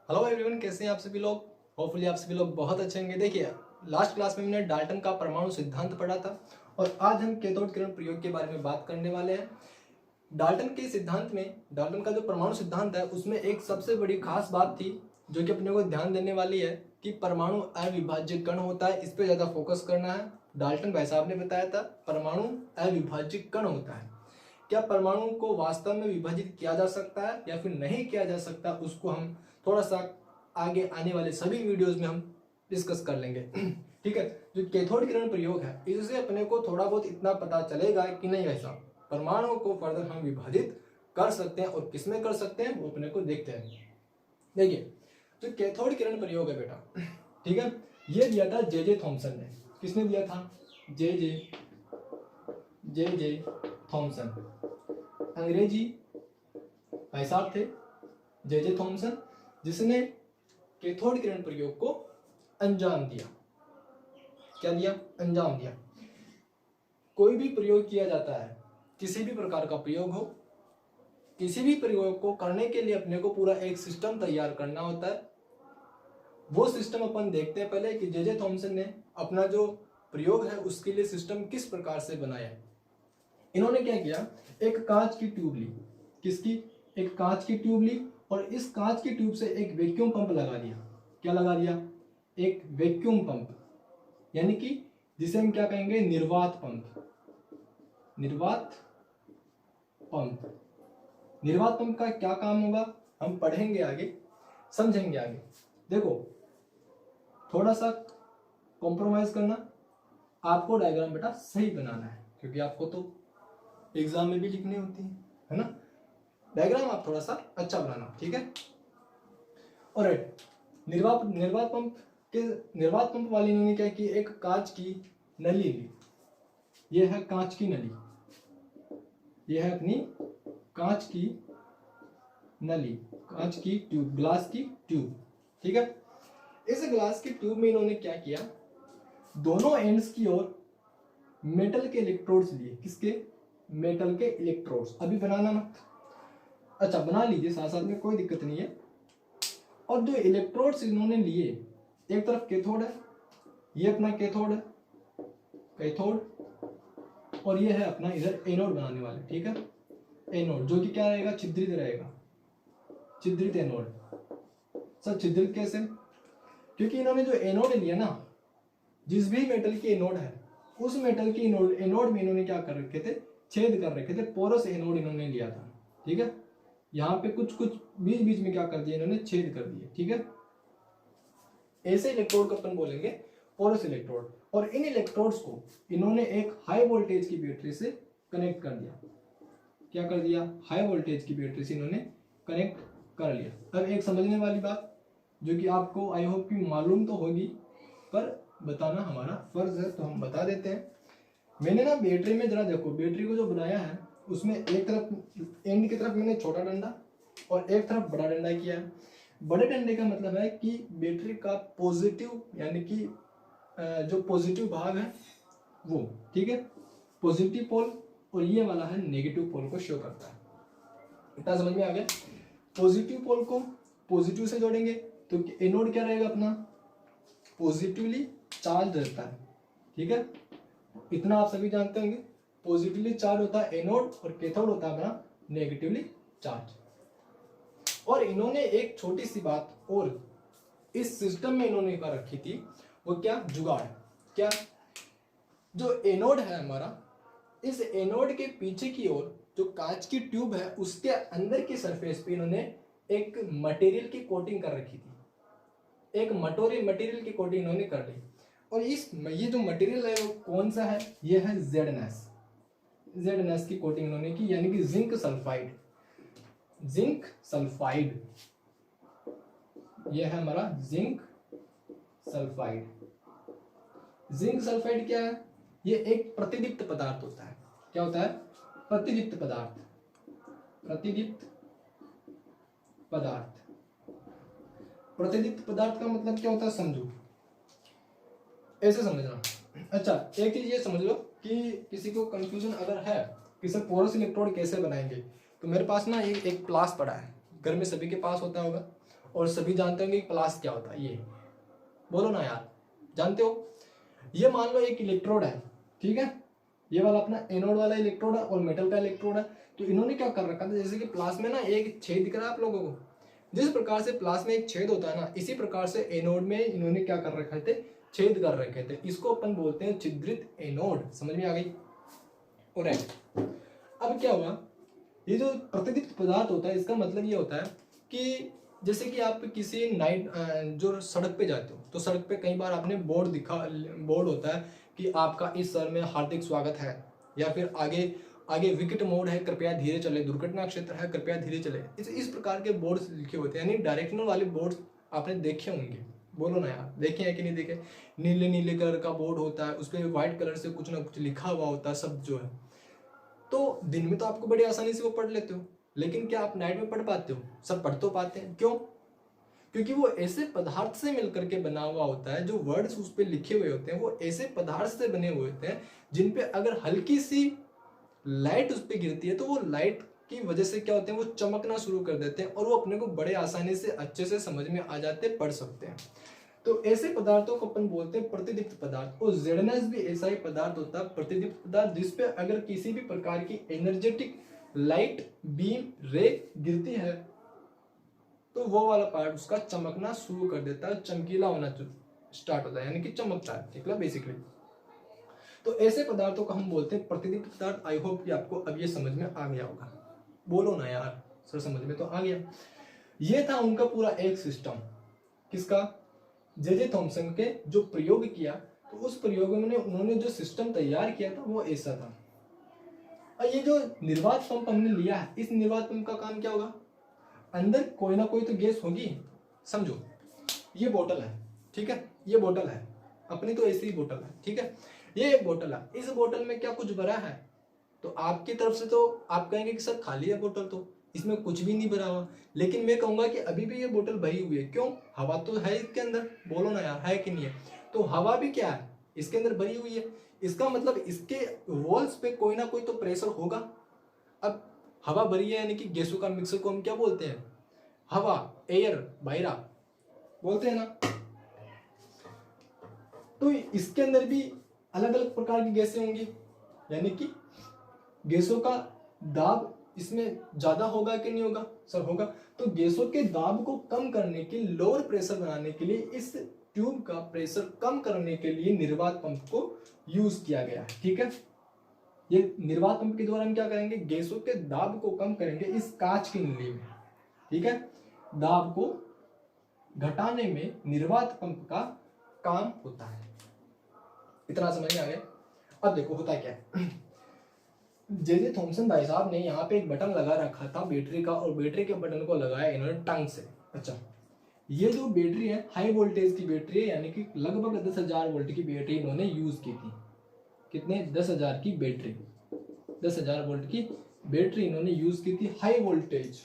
Hello everyone, कैसे हैं आप सभी लोग। होपफुली आप सभी लोग बहुत अच्छे होंगे। देखिए, लास्ट क्लास में हमने डाल्टन का परमाणु सिद्धांत पढ़ा था और आज हम कैथोड किरण प्रयोग के बारे में बात करने वाले हैं। डाल्टन के सिद्धांत में, डाल्टन का जो परमाणु सिद्धांत है उसमें एक सबसे बड़ी खास बात थी जो कि अपने को ध्यान देने वाली है कि परमाणु अविभाज्य कण होता है। इस पर ज़्यादा फोकस करना है। डाल्टन भाई साहब ने बताया था परमाणु अविभाज्य कण होता है। क्या परमाणु को वास्तव में विभाजित किया जा सकता है या फिर नहीं किया जा सकता, उसको हम थोड़ा सा आगे आने वाले सभी वीडियोस में हम डिस्कस कर लेंगे। ठीक है, जो कैथोड किरण प्रयोग है इससे अपने को थोड़ा बहुत इतना पता चलेगा कि नहीं ऐसा परमाणु को फर्दर हम विभाजित कर सकते हैं और किसमें कर सकते हैं वो अपने को देखते हैं। देखिए, जो कैथोड किरण प्रयोग है बेटा, ठीक है, ये दिया था जे थॉमसन ने। किसने दिया था? J Thomson. अंग्रेजी भाई साहब थे जे थॉमसन, जिसने कैथोड किरण प्रयोग को अंजाम दिया। क्या दिया? अंजाम दिया। कोई भी प्रयोग किया जाता है, किसी भी प्रकार का प्रयोग हो, किसी भी प्रयोग को करने के लिए अपने को पूरा एक सिस्टम तैयार करना होता है। वो सिस्टम अपन देखते हैं पहले कि जे थॉमसन ने अपना जो प्रयोग है उसके लिए सिस्टम किस प्रकार से बनाया। इन्होंने क्या किया, एक कांच की ट्यूब ली। किसकी? एक कांच की ट्यूब ली और इस कांच की ट्यूब से एक वैक्यूम पंप लगा दिया। क्या लगा दिया? एक वैक्यूम पंप, यानी कि जिसे हम क्या कहेंगे, निर्वात पंप। निर्वात पंप। निर्वात पंप का क्या काम होगा हम पढ़ेंगे आगे, समझेंगे आगे। देखो, थोड़ा सा कॉम्प्रोमाइज करना, आपको डायग्राम बेटा सही बनाना है क्योंकि आपको तो एग्जाम में भी लिखनी होती है ना। डायग्राम आप थोड़ा सा अच्छा बनाना, ठीक है। और निर्वात पंप वाली इन्होंने क्या की, एक कांच की नली ली। ये है कांच की नली, ये है अपनी कांच की नली, कांच की ट्यूब, ग्लास की ट्यूब, ठीक है। इस ग्लास की ट्यूब में इन्होंने क्या किया, दोनों एंड्स की ओर मेटल के इलेक्ट्रोड्स लिए। किसके? मेटल के इलेक्ट्रोड्स। अभी बनाना मत, अच्छा बना लीजिए साथ साथ में, कोई दिक्कत नहीं है। और जो इलेक्ट्रोड्स इन्होंने लिए, एक तरफ कैथोड है, ये अपना कैथोड है, कैथोड, और ये है अपना इधर एनोड बनाने वाले, ठीक है। एनोड जो कि क्या रहेगा, छिद्रित रहेगा, छिद्रित एनोड। सर छिद्रित कैसे? क्योंकि इन्होंने जो एनोड लिया ना, जिस भी मेटल की एनोड है उस मेटल की एनोड में इन्होंने क्या कर रखे थे, छेद कर रखे थे, पोरस एनोड इन्होंने लिया था, ठीक है। यहाँ पे कुछ कुछ बीच बीच में क्या कर दिया इन्होंने, छेद कर दिए, ठीक है। ऐसे इलेक्ट्रोड को अपन बोलेंगे पोरस इलेक्ट्रोड। और इन इलेक्ट्रोड्स को इन्होंने एक हाई वोल्टेज की बैटरी से कनेक्ट कर दिया। क्या कर दिया? हाई वोल्टेज की बैटरी से इन्होंने कनेक्ट कर लिया। अब एक समझने वाली बात जो कि आपको आई होप कि मालूम तो होगी, पर बताना हमारा फर्ज है तो हम बता देते हैं। मैंने ना बैटरी में जरा देखो, बैटरी को जो बनाया है उसमें एक तरफ एंड की तरफ मैंने छोटा डंडा और एक तरफ बड़ा डंडा किया है। बड़े डंडे का मतलब है कि बैटरी का पॉजिटिव, यानी कि जो पॉजिटिव भाग है वो, ठीक है, पॉजिटिव पोल, और ये वाला है नेगेटिव पोल को शो करता है। इतना समझ में आ गया? पॉजिटिव पोल को पॉजिटिव से जोड़ेंगे तो एनोड क्या रहेगा अपना, पॉजिटिवली चार्ज रहता है, ठीक है। इतना आप सभी जानते होंगे, पॉजिटिवली चार्ज होता है एनोड और कैथोड होता है अपना नेगेटिवली चार्ज। और इन्होंने एक छोटी सी बात और इस सिस्टम में इन्होंने कर रखी थी, वो क्या, जुगाड़। क्या? जो एनोड है हमारा, इस एनोड के पीछे की ओर जो कांच की ट्यूब है उसके अंदर की सरफेस पे इन्होंने एक मटेरियल की कोटिंग कर रखी थी। एक मटेरियल की कोटिंग इन्होंने कर ली। और ये जो मटेरियल है वो कौन सा है, ये है जेड की कोटिंग इन्होंने की, यानी कि जिंक सल्फाइड। जिंक सल्फाइड, ये है हमारा जिंक सल्फाइड। जिंक सल्फाइड क्या है? ये एक प्रतिदीप्त पदार्थ होता है। क्या होता है? प्रतिदीप्त पदार्थ। प्रतिदीप्त पदार्थ। प्रतिदीप्त पदार्थ का मतलब क्या होता है, समझो, ऐसे समझना। अच्छा, एक चीज ये समझ लो कि किसी को कंफ्यूजन अगर है कि सर पोरस इलेक्ट्रोड कैसे बनाएंगे, तो मेरे पास ना एक क्लास पड़ा है, घर में सभी के पास होता होगा, और सभी जानते होंगे कि प्लास क्या होता है, ये बोलो ना यार, जानते हो? ये मान लो एक इलेक्ट्रोड है, ठीक है, ये वाला अपना एनोड वाला इलेक्ट्रोड है और मेटल का इलेक्ट्रोड है। तो इन्होंने क्या कर रखा था, जैसे कि प्लास में ना एक छेद दिख रहा है आप लोगों को, जिस प्रकार से प्लास में एक छेद होता है ना, इसी प्रकार से एनोड में इन्होंने क्या कर रखे थे, छेद कर रखे थे। इसको अपन बोलते हैं छिद्रित एनोड। समझ में आ गई? और अब क्या हुआ, ये जो प्रतिदीप्त पदार्थ होता है इसका मतलब ये होता है कि जैसे कि आप किसी नाइट जो सड़क पे जाते हो, तो सड़क पे कई बार आपने बोर्ड होता है कि आपका इस शहर में हार्दिक स्वागत है, या फिर आगे आगे विकेट मोड है, कृपया धीरे चले, दुर्घटना क्षेत्र है, कृपया धीरे चले। इस प्रकार के बोर्ड्स लिखे होते हैं, यानी डायरेक्शनल वाले बोर्ड्स आपने देखे होंगे, बोलो ना यार, देखे हैं कि नहीं देखे? नीले नीले कलर का बोर्ड होता है, उस पर व्हाइट कलर से कुछ ना कुछ लिखा हुआ होता है, शब्द जो है। तो दिन में तो आपको बड़ी आसानी से वो पढ़ लेते हो, लेकिन क्या आप नाइट में पढ़ पाते हो? सब पढ़ तो पाते हैं, क्यों? क्योंकि वो ऐसे पदार्थ से मिलकर के बना हुआ होता है, जो वर्ड्स उस पर लिखे हुए होते हैं वो ऐसे पदार्थ से बने हुए होते हैं जिन पे अगर हल्की सी लाइट उस पर गिरती है तो वो लाइट की वजह से क्या होते हैं, वो चमकना शुरू कर देते हैं और वो अपने को बड़े आसानी से अच्छे से समझ में आ जाते हैं, पढ़ सकते हैं। तो ऐसे पदार्थों को अपन बोलते हैं प्रतिदीप्त पदार्थ। और जेडनेस भी ऐसा ही पदार्थ होता है, प्रतिदीप्त पदार्थ, जिसपे अगर किसी भी प्रकार की एनर्जेटिक लाइट बीम रे गिरती है तो वो वाला पार्ट उसका चमकना शुरू कर देता है, चमकीला होना स्टार्ट होता है, यानी कि चमकता है, ठीक है बेसिकली। तो ऐसे पदार्थों को हम बोलते हैं प्रतिदीप्त पदार्थ। आई होप कि आपको अब ये समझ में आ गया होगा, बोलो ना यार, सर समझ में तो आ गया। ये था उनका पूरा एक सिस्टम, किसका? जे थॉमसन के जो प्रयोग किया, तो उस प्रयोग में उन्होंने जो सिस्टम तैयार किया था वो ऐसा था। और ये जो निर्वात पंप हमने लिया है, इस निर्वात पंप का काम क्या होगा? अंदर कोई ना कोई तो गैस होगी। समझो, ये बोतल है, ठीक है, ये बोतल है अपनी, तो ऐसी ही बोतल है, ठीक है, ये एक बोतल है। इस बोतल में क्या कुछ भरा है? तो आपकी तरफ से तो आप कहेंगे कि सर खाली है बोतल, तो इसमें कुछ भी नहीं भरा हुआ। लेकिन मैं कहूंगा कि अभी भी ये बोतल भरी हुई है, क्यों? हवा तो है इसके अंदर, बोलो ना यार, है कि नहीं है? तो हवा भी क्या है, इसके अंदर भरी हुई है। इसका मतलब इसके वॉल्स पे कोई ना कोई तो प्रेशर होगा। अब हवा भरी है, यानी कि गैसों का मिक्सर को हम क्या बोलते हैं? हवा, एयर, बायरा बोलते हैं ना। तो इसके अंदर भी अलग अलग प्रकार की गैसें होंगी, यानी कि गैसों का दाब इसमें ज्यादा होगा कि नहीं होगा? सर होगा। तो गैसों के दाब को कम करने के लिए, लोअर प्रेशर बनाने के लिए, इस ट्यूब का प्रेशर कम करने के लिए निर्वात पंप को यूज किया गया है, ठीक है। ये निर्वात पंप के द्वारा हम क्या करेंगे? गैसों के दाब को कम करेंगे इस कांच की नली में, ठीक है। दाब को घटाने में निर्वात पंप का काम होता है। इतना समझ में आ गया? अब देखो होता क्या है। जे थॉमसन भाई साहब ने यहाँ पे एक बटन लगा रखा था बैटरी का, और बैटरी के बटन को लगाया इन्होंने टंग से। अच्छा, ये जो बैटरी है हाई वोल्टेज की बैटरी है, यानी कि लगभग 10,000 वोल्ट की बैटरी इन्होंने यूज की थी। कितने? 10,000 की बैटरी, 10,000 वोल्ट की बैटरी इन्होंने यूज की थी। हाई वोल्टेज,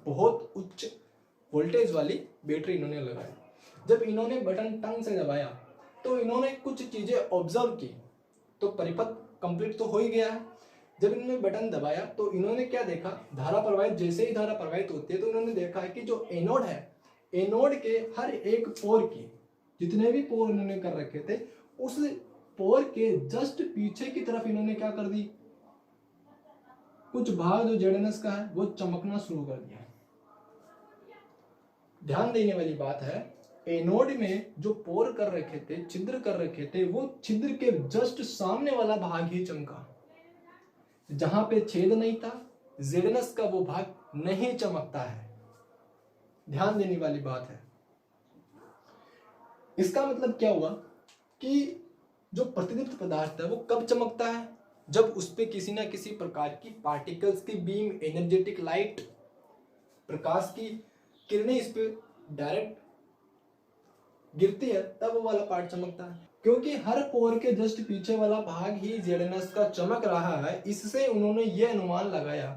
बहुत उच्च वोल्टेज वाली बैटरी इन्होंने लगाई। जब इन्होंने बटन टंग से दबाया तो इन्होंने कुछ चीजें ऑब्जर्व की, तो परिपथ कंप्लीट तो हो ही गया है। जब इन्होंने बटन दबाया तो इन्होंने क्या देखा? धारा प्रवाहित, जैसे ही धारा प्रवाहित होती है तो इन्होंने देखा है कि जो एनोड है, एनोड के हर एक पोर की, जितने भी पोर इन्होंने कर रखे थे, उस पोर के जस्ट पीछे की तरफ इन्होंने क्या कर दी? कुछ भाग जो जेडएनएस का है वो चमकना शुरू कर दिया। ध्यान देने वाली बात है, एनोड में जो पोर कर रखे थे, छिद्र कर रखे थे, वो छिद्र के जस्ट सामने वाला भाग ही चमका। जहां पे छेद नहीं था, जेडएनएस का वो भाग नहीं चमकता है। ध्यान देने वाली बात है। इसका मतलब क्या हुआ कि जो प्रतिदीप्त पदार्थ है वो कब चमकता है? जब उस पे किसी ना किसी प्रकार की पार्टिकल्स की बीम, एनर्जेटिक लाइट, प्रकाश की किरणें इस पे डायरेक्ट गिरती है, तब वो वाला पार्ट चमकता है। क्योंकि हर पोर के जस्ट पीछे वाला भाग ही जेडएनएस का चमक रहा है, इससे उन्होंने ये अनुमान लगाया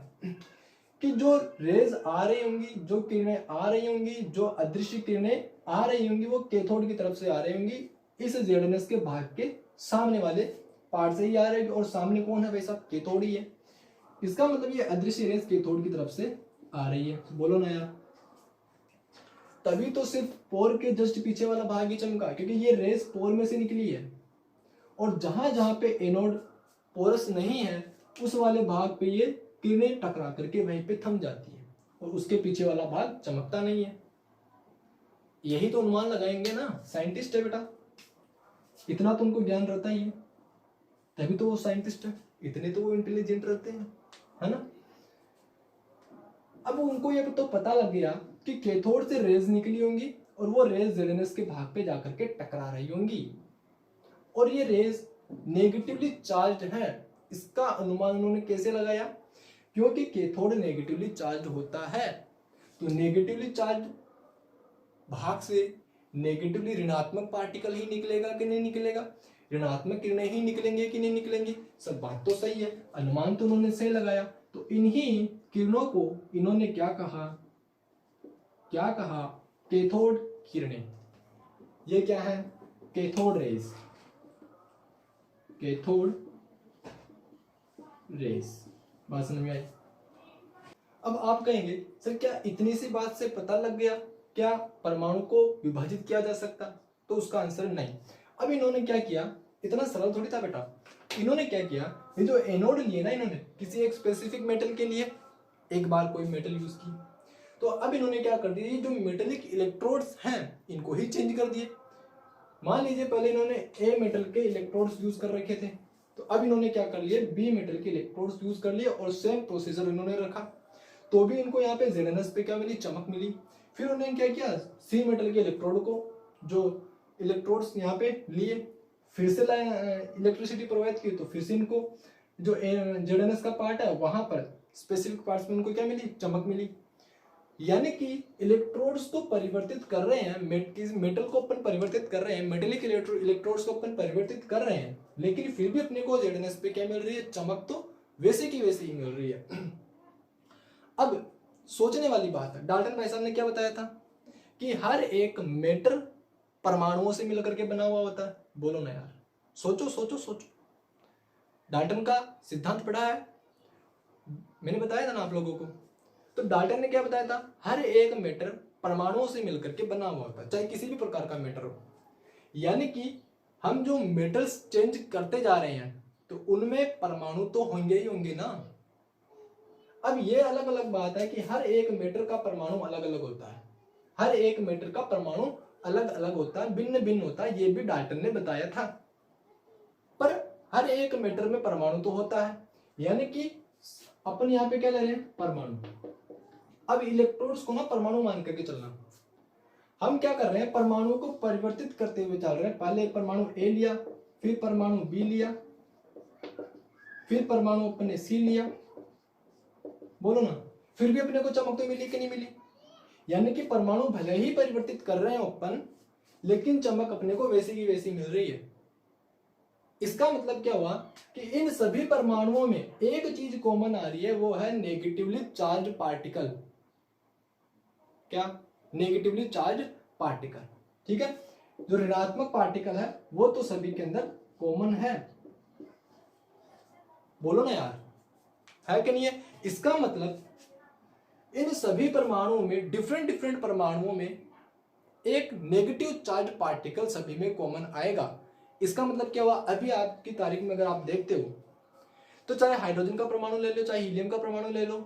कि जो रेज आ रही होंगी, जो किरणें आ रही होंगी, जो अदृश्य किरणें आ रही होंगी, वो कैथोड की तरफ से आ रही होंगी, इस जेडएनएस के भाग के सामने वाले पार्ट से ही आ रही है। और सामने कौन है भाई साहब? कैथोड ही है। इसका मतलब ये अदृश्य रेज कैथोड की तरफ से आ रही है। बोलो ना यार। तभी तो सिर्फ पोर के जस्ट पीछे वाला भाग ही चमका, क्योंकि ये रेस पोर में से निकली है। और जहां जहां पे एनोड पोरस नहीं है उस वाले भाग पे ये किरणें टकरा करके वहीं पे थम जाती है और उसके पीछे वाला भाग चमकता नहीं है। यही तो अनुमान लगाएंगे ना, साइंटिस्ट है बेटा, इतना तो उनको ज्ञान रहता ही है, तभी तो वो साइंटिस्ट है, इतने तो वो इंटेलिजेंट रहते हैं, है ना। अब उनको ये तो पता लग गया कि कैथोड से रेज निकली होंगी और वो रेज जेलेनस के भाग पे जाकर के टकरा रही होंगी और ये रेज नेगेटिवली चार्ज है। इसका अनुमान उन्होंने कैसे लगाया? क्योंकि कैथोड नेगेटिवली चार्ज होता है, तो नेगेटिवली चार्ज भाग से नेगेटिवली ऋणात्मक पार्टिकल ही निकलेगा कि नहीं निकलेगा, ऋणात्मक किरणें ही निकलेंगे कि नहीं निकलेंगी। सब बात तो सही है, अनुमान तो उन्होंने सही लगाया। तो इन्हीं किरणों को इन्होंने क्या कहा, कैथोड किरणें। ये क्या है? Cathode rays, cathode rays. बात समझ में आई? अब आप कहेंगे सर क्या इतनी सी बात से पता लग गया, क्या परमाणु को विभाजित किया जा सकता? तो उसका आंसर नहीं। अब इन्होंने क्या किया, इतना सरल थोड़ी था बेटा। इन्होंने क्या किया, ये जो एनोड लिए ना इन्होंने किसी एक स्पेसिफिक मेटल के लिए, एक बार कोई मेटल यूज की, तो अब इन्होंने क्या कर दिया, ये जो मेटेलिक इलेक्ट्रोड्स हैं इनको ही चेंज कर दिए। मान लीजिए पहले इन्होंने ए मेटल के इलेक्ट्रोड्स यूज कर रखे थे, तो अब इन्होंने क्या कर लिए, बी मेटल के इलेक्ट्रोड्स यूज कर लिए और सेम प्रोसीजर इन्होंने रखा, तो भी इनको यहाँ पे जेडेनस पे क्या मिली, चमक मिली। फिर उन्होंने क्या किया, सी मेटल के इलेक्ट्रोड को, जो इलेक्ट्रोड्स यहाँ पे लिए, फिर से इलेक्ट्रिसिटी प्रोवाइड की, तो फिर से इनको जो जेडेनस का पार्ट है वहां पर स्पेसिफिक पार्ट्स में उनको क्या मिली, चमक मिली। यानी कि इलेक्ट्रोड्स को परिवर्तित कर रहे हैं, मेटल को अपन परिवर्तित कर रहे हैं, मेटेलिक इलेक्ट्रोड्स को अपन परिवर्तित कर रहे हैं, लेकिन फिर भी अपने को जेडेनस पे क्या मिल रही है, चमक तो वैसे की वैसे ही मिल रही है। अब सोचने वाली बात है, डाल्टन भाई साहब ने क्या बताया था कि हर एक मेटल परमाणुओं से मिलकर के बना हुआ होता है। बोलो ना यार, सोचो सोचो सोचो। डाल्टन का सिद्धांत पढ़ा है, मैंने बताया था ना आप लोगों को। तो डाल्टन ने क्या बताया था, हर एक मेटर परमाणुओं से मिलकर के बना हुआ होता है, चाहे किसी भी प्रकार का मेटर हो। यानी कि हम जो मेटल्स चेंज करते जा रहे हैं तो उनमें परमाणु तो होंगे ही होंगे ना। अब ये अलग अलग बात है कि हर एक मेटर का परमाणु अलग अलग होता है, हर एक मेटर का परमाणु अलग अलग होता है, भिन्न भिन्न होता है, ये भी डाल्टन ने बताया था। पर हर एक मेटर में परमाणु तो होता है, यानी कि अपन यहाँ पे क्या ले रहे हैं, परमाणु। अब इलेक्ट्रॉन्स को ना परमाणु मान करके चलना। हम क्या कर रहे हैं, परमाणु को परिवर्तित करते हुए चल रहे हैं। पहले परमाणु ए लिया, फिर परमाणु बी लिया, फिर परमाणु अपन ने सी लिया। बोलो ना, फिर भी अपने को चमक तो मिली कि नहीं मिली? यानी कि परमाणु भले ही परिवर्तित कर रहे हैं अपन, लेकिन चमक अपने को वैसी की वैसी मिल रही है। इसका मतलब क्या हुआ कि इन सभी परमाणुओं में एक चीज कॉमन आ रही है, वो है नेगेटिवली चार्ज पार्टिकल। क्या? Negatively charge particle. ठीक है, जो ऋणात्मक पार्टिकल है वो तो सभी के अंदर कॉमन है। बोलो ना यार, है कि नहीं है? इसका मतलब इन सभी परमाणुओं में, डिफरेंट डिफरेंट परमाणुओं में एक नेगेटिव चार्ज पार्टिकल सभी में कॉमन आएगा। इसका मतलब क्या हुआ, अभी आपकी तारीख में अगर आप देखते हो तो चाहे हाइड्रोजन का परमाणु ले लो, चाहे हीलियम का परमाणु ले लो,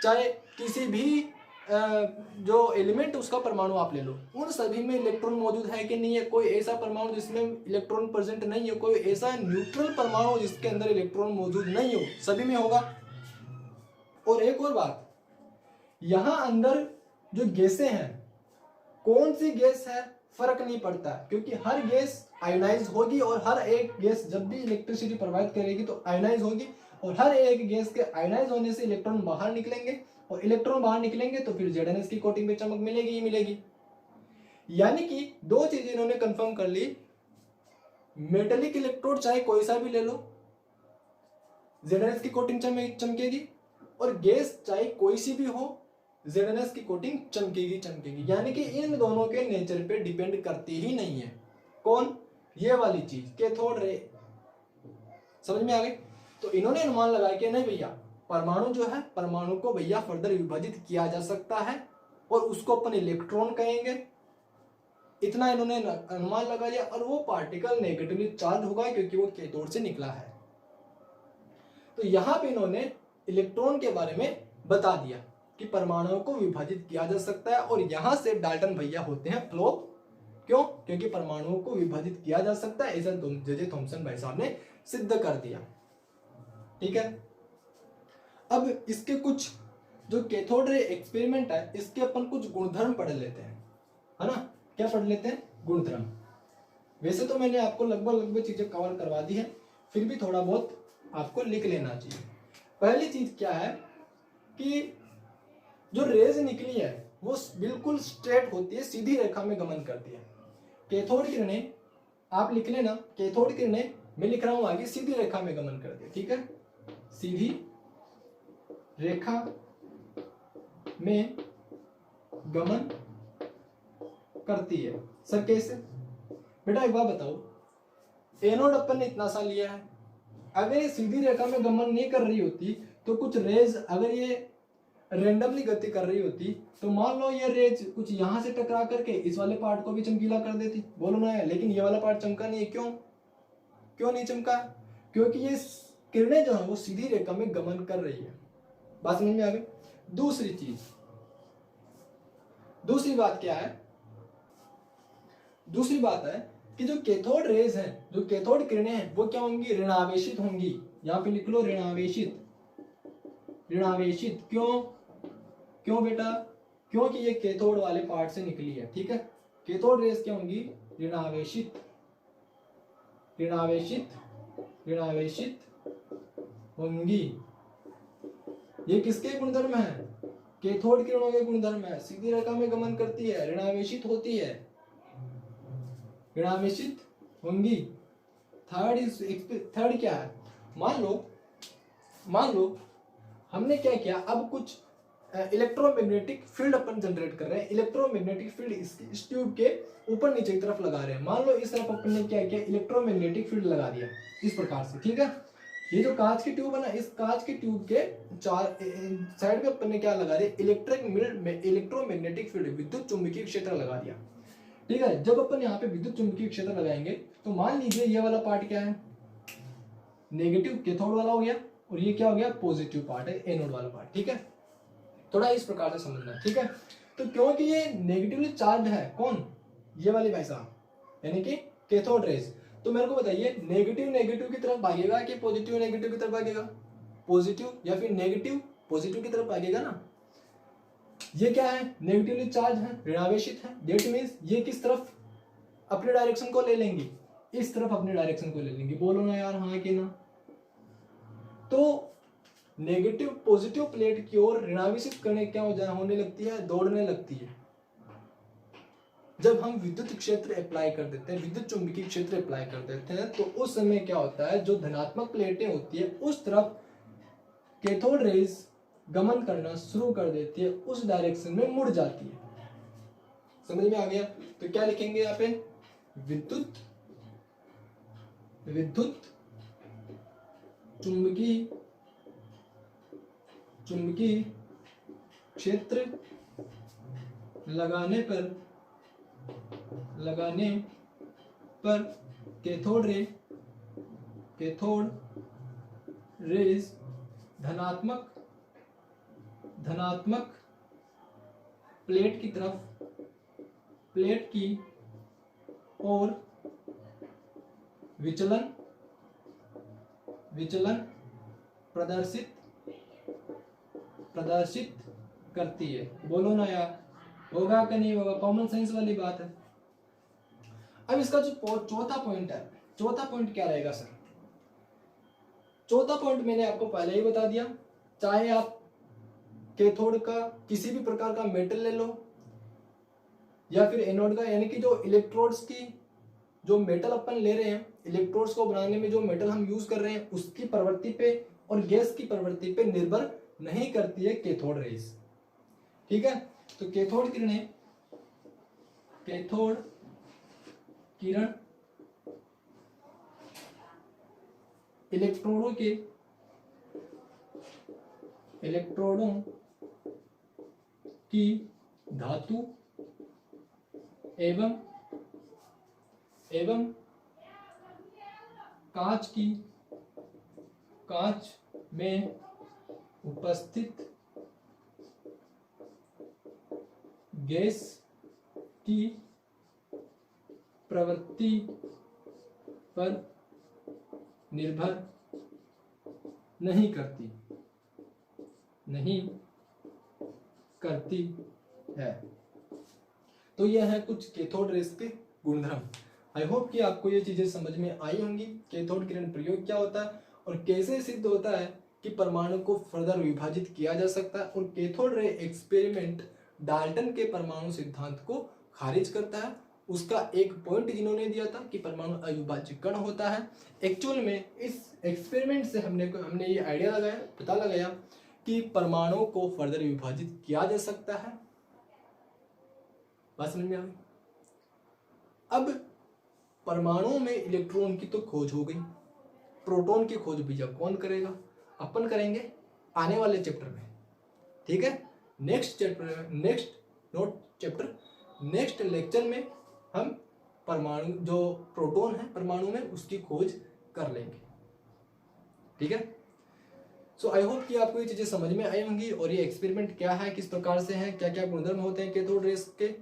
चाहे किसी भी जो एलिमेंट उसका परमाणु आप ले लो, उन सभी में इलेक्ट्रॉन मौजूद है कि नहीं है? कोई ऐसा परमाणु जिसमें इलेक्ट्रॉन प्रेजेंट नहीं है, कोई ऐसा न्यूट्रल परमाणु जिसके अंदर इलेक्ट्रॉन मौजूद नहीं हो? सभी में होगा। और एक और बात, यहां अंदर जो गैसें हैं, कौन सी गैस है फर्क नहीं पड़ता, क्योंकि हर गैस आयोनाइज होगी और हर एक गैस जब भी इलेक्ट्रिसिटी प्रोवाइड करेगी तो आयोनाइज होगी, और हर एक गैस के आयोनाइज होने से इलेक्ट्रॉन बाहर निकलेंगे, और इलेक्ट्रॉन बाहर निकलेंगे तो फिर जेडेनएस की कोटिंग पे चमक मिलेगी ही मिलेगी। यानी कि दो चीजें इन्होंने कंफर्म कर ली, मेटेलिक इलेक्ट्रोड चाहे कोई सा भी ले लो, जेडेनएस की कोटिंग चमकेगी, और गैस चाहे कोई सी भी हो, जेडेनएस की कोटिंग चमकेगी चमकेगी। यानी कि इन दोनों के नेचर पे डिपेंड करती ही नहीं है। कौन? ये वाली चीज, कैथोड रे। समझ में आ गई? तो इन्होंने अनुमान लगाया कि नहीं भैया, परमाणु जो है, परमाणु को भैया फर्दर विभाजित किया जा सकता है और उसको अपन इलेक्ट्रॉन कहेंगे। इतना इन्होंने अनुमान लगा लिया और वो पार्टिकल नेगेटिवली चार्ज होगा क्योंकि वो कैथोड से निकला है। तो यहां पे इन्होंने इलेक्ट्रॉन के बारे में बता दिया कि परमाणुओं को विभाजित किया जा सकता है और यहां से डाल्टन भैया होते हैं फ्लॉप। क्यों? क्योंकि परमाणुओं को विभाजित किया जा सकता है, ऐसा जे थॉमसन भाई साहब ने सिद्ध कर दिया। ठीक है, अब इसके कुछ जो कैथोड रे एक्सपेरिमेंट है इसके अपन कुछ गुणधर्म पढ़ लेते हैं, है ना। क्या पढ़ लेते हैं? गुणधर्म। वैसे तो मैंने आपको लगभग चीजें कवर करवा दी है, फिर भी थोड़ा बहुत आपको लिख लेना चाहिए। पहली चीज क्या है कि जो रेज निकली है वो बिल्कुल स्ट्रेट होती है, सीधी रेखा में गमन करती है। कैथोड किरणें आप लिख लेना, कैथोड किरणें मैं लिख रहा हूं आगे, सीधी रेखा में गमन करती है। ठीक है, सीधी रेखा में गमन करती है। सर कैसे? बेटा एक बात बताओ, एनोड अपन ने इतना सा लिया है, अगर ये सीधी रेखा में गमन नहीं कर रही होती तो कुछ रेज अगर ये रेंडमली गति कर रही होती तो मान लो ये रेज कुछ यहां से टकरा करके इस वाले पार्ट को भी चमकीला कर देती, बोलो ना है। लेकिन ये वाला पार्ट चमका नहीं है, क्यों नहीं चमका? क्योंकि ये किरणें जो है वो सीधी रेखा में गमन कर रही है। बात समझ में आ गई? दूसरी बात क्या है? दूसरी बात है कि जो कैथोड रेज है, जो कैथोड किरणें हैं वो क्या होंगी? ऋणावेशित होंगी। यहां पे लिख लो ऋणावेशित। क्यों बेटा? क्योंकि ये कैथोड वाले पार्ट से निकली है। ठीक है, कैथोड रेज क्या होंगी? ऋणावेशित होंगी। ये किसके गुणधर्म है? कैथोड किरणों के गुणधर्म है। सीधी रेखा में गमन करती है, ऋणावेशित होती है, ऋणावेशित होंगी। थर्ड क्या है? मान लो हमने क्या किया, अब कुछ इलेक्ट्रोमैग्नेटिक फील्ड अपन जनरेट कर रहे हैं। इलेक्ट्रोमैग्नेटिक फील्ड इस ट्यूब के ऊपर नीचे की तरफ लगा रहे हैं। मान लो इस तरफ अपन ने क्या किया, इलेक्ट्रोमैग्नेटिक फील्ड लगा दिया इस प्रकार से। ठीक है, ये जो कांच की ट्यूब है ना, इस कांच की ट्यूब के चार साइड में अपन ने क्या लगा दिया? इलेक्ट्रोमैग्नेटिक फील्ड, विद्युत चुंबकीय क्षेत्र लगा दिया। ठीक है, जब अपन यहाँ पे विद्युत चुंबकीय क्षेत्र लगाएंगे तो मान लीजिए ये वाला पार्ट क्या है? नेगेटिव कैथोड वाला हो गया और ये क्या हो गया? पॉजिटिव पार्ट है, एनोड वाला पार्ट। ठीक है, थोड़ा इस प्रकार से समझना। ठीक है, तो क्योंकि ये नेगेटिवली चार्ज है, कौन? ये वाले भाई साहब, यानी कि कैथोड रेज। तो मेरे को बताइए, नेगेटिव की तरफ भागेगा कि पॉजिटिव नेगेटिव की तरफ भागेगा? पॉजिटिव, या फिर नेगेटिव पॉजिटिव की तरफ भागेगा ना। ये क्या है? नेगेटिवली चार्ज है, ऋणावेशित है। दैट मींस ये किस तरफ अपने डायरेक्शन को ले लेंगी? इस तरफ अपने डायरेक्शन को ले लेंगी। बोलो ना यार, हाँ कि ना। तो नेगेटिव पॉजिटिव प्लेट की ओर ऋणावेशित करने क्या होने लगती है? दौड़ने लगती है। जब हम विद्युत क्षेत्र अप्लाई कर देते हैं, विद्युत चुंबकीय क्षेत्र अप्लाई कर देते हैं, तो उस समय क्या होता है, जो धनात्मक प्लेटें होती है उस तरफ कैथोड रेज गमन करना शुरू कर देती है, उस डायरेक्शन में मुड़ जाती है। समझ में आ गया? तो क्या लिखेंगे यहाँ पे? विद्युत चुंबकीय क्षेत्र लगाने पर कैथोड रेज धनात्मक प्लेट की ओर विचलन प्रदर्शित करती है। बोलो ना यार, होगा कि नहीं होगा? कॉमन सेंस वाली बात है। अब इसका जो चौथा पॉइंट है, चौथा पॉइंट क्या रहेगा सर? चौथा पॉइंट मैंने आपको पहले ही बता दिया, चाहे आप कैथोड का किसी भी प्रकार का मेटल ले लो या फिर एनोड का, यानी कि जो इलेक्ट्रोड्स की जो मेटल अपन ले रहे हैं, इलेक्ट्रोड्स को बनाने में जो मेटल हम यूज कर रहे हैं उसकी प्रवृत्ति पे और गैस की प्रवृत्ति पे निर्भर नहीं करती है कैथोड रेज। ठीक है, तो कैथोड किरण इलेक्ट्रोडों की धातु एवं कांच में उपस्थित गैस की प्रवृत्ति पर निर्भर नहीं करती है। तो यह है कुछ कैथोड रेस के गुणधर्म। आई होप कि आपको ये चीजें समझ में आई होंगी। कैथोड किरण प्रयोग क्या होता है और कैसे सिद्ध होता है कि परमाणु को फर्दर विभाजित किया जा सकता है, और कैथोड रे एक्सपेरिमेंट डाल्टन के परमाणु सिद्धांत को खारिज करता है। उसका एक पॉइंट जिन्होंने दिया था कि परमाणु अविभाज्य कण होता है। एक्चुअल में इस एक्सपेरिमेंट से हमने ये आइडिया लगाया, पता लगाया कि परमाणु को फर्दर विभाजित किया जा सकता है। बात समझ में आ गई? अब परमाणु में इलेक्ट्रॉन की तो खोज हो गई, प्रोटॉन की खोज भैया कौन करेगा? अपन करेंगे आने वाले चैप्टर में, ठीक है? नेक्स्ट लेक्चर में हम परमाणु जो प्रोटॉन है परमाणु में उसकी खोज कर लेंगे, ठीक है? सो आई होप कि आपको ये चीजें समझ में आई होंगी, और ये एक्सपेरिमेंट क्या है, किस प्रकार से है, क्या क्या गुणधर्म होते हैं कैथोड रेस के,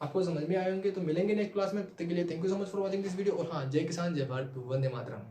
आपको समझ में आए होंगे। तो मिलेंगे नेक्स्ट क्लास में, तब तक के लिए thank you so much for watching this video. और हाँ, जय किसान, जय भारत, वंदे मातरम।